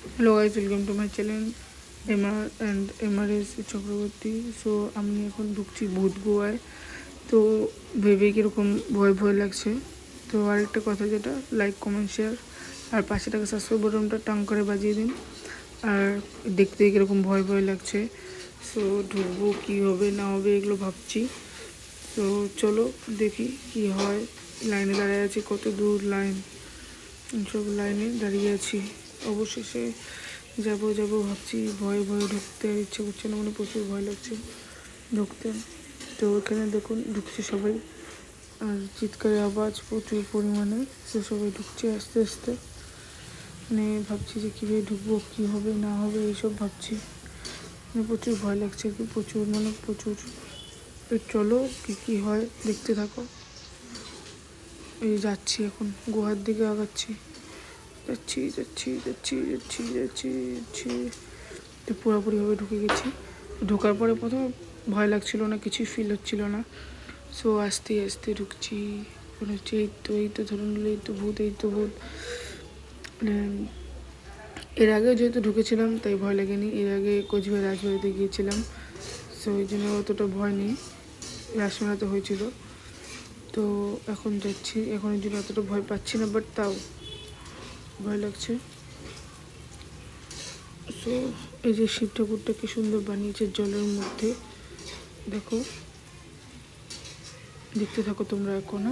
Hello guys, welcome to my channel Mrs Chakraborty. So আমি এখন ঢুকছি ভূত গোয়ায়। তো ভেবে কীরকম ভয় ভয় লাগছে। তো আরেকটা কথা, যেটা লাইক কমেন্ট শেয়ার আর পাশে টাকা সাবস্ক্রাইব বাটনটা টাং করে বাজিয়ে দিন। আর দেখতে কীরকম ভয় ভয় লাগছে। সো ঢুকবো, কী হবে না হবে এগুলো ভাবছি। তো চলো দেখি কি হয়। লাইনে দাঁড়িয়ে আছি, কত দূর লাইন, সব লাইনে দাঁড়িয়ে আছি। অবশেষে যাবো ভাবছি। ভয়ে ভয়ে ঢুকতে ইচ্ছে করছে না, মানে প্রচুর ভয় লাগছে ঢুকতে। তো এখানে দেখুন ঢুকছে সবাই, আর চিৎকারের আওয়াজ প্রচুর পরিমাণে। সে সবাই ঢুকছে আস্তে আস্তে। মানে ভাবছি যে কীভাবে ঢুকবো, কী হবে না হবে এইসব ভাবছি। মানে প্রচুর ভয় লাগছে আর কি, প্রচুর মানে প্রচুর। তো চলো কী হয় দেখতে থাকো। এই যাচ্ছি, এখন গুহার দিকে আগাচ্ছি। যাচ্ছি যাচ্ছি যাচ্ছি যাচ্ছি যাচ্ছি যাচ্ছি তো পুরোপুরিভাবে ঢুকে গেছি। ঢোকার পরে প্রথমে ভয় লাগছিলো না, কিছুই ফিল হচ্ছিলো না। সো আস্তে আস্তে ঢুকছি। মনে হচ্ছে এই তো ধরে নিলে এই তো ভূত, এই তো ভূত। মানে এর আগেও যেহেতু ঢুকেছিলাম তাই ভয় লাগেনি। এর আগে কোচবিহার রাজবাড়িতে গিয়েছিলাম, সো ওই জন্য অতটা ভয় নেই। রাসমেলাতে হয়েছিল। তো এখন যাচ্ছি, এখন এই জন্য অতটা ভয় পাচ্ছি না, বাট তাও ভয় লাগছে। সো এই যে শিব ঠাকুরটা কি সুন্দর বানিয়েছে জলের মধ্যে, দেখো, দেখতে থাকো তোমরা এখন।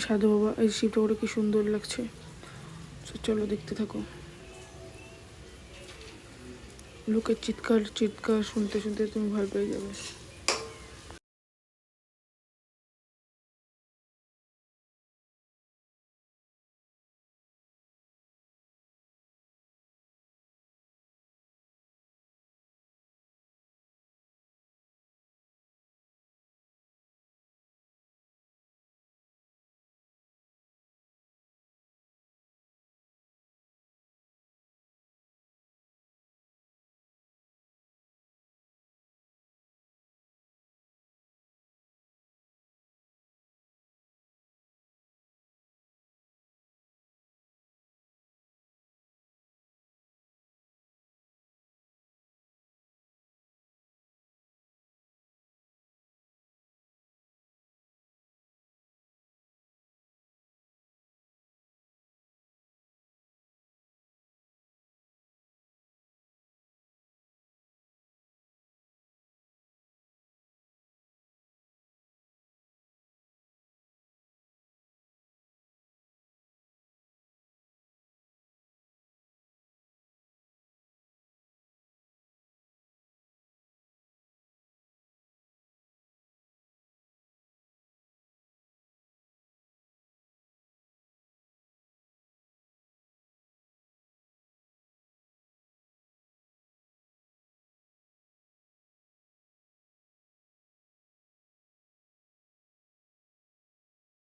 সাধু বাবা, এই শিব ঠাকুরটা কি সুন্দর লাগছে। চলো দেখতে থাকো। লোকের চিৎকার চিৎকার শুনতে শুনতে তুমি ভয় পেয়ে যাবে।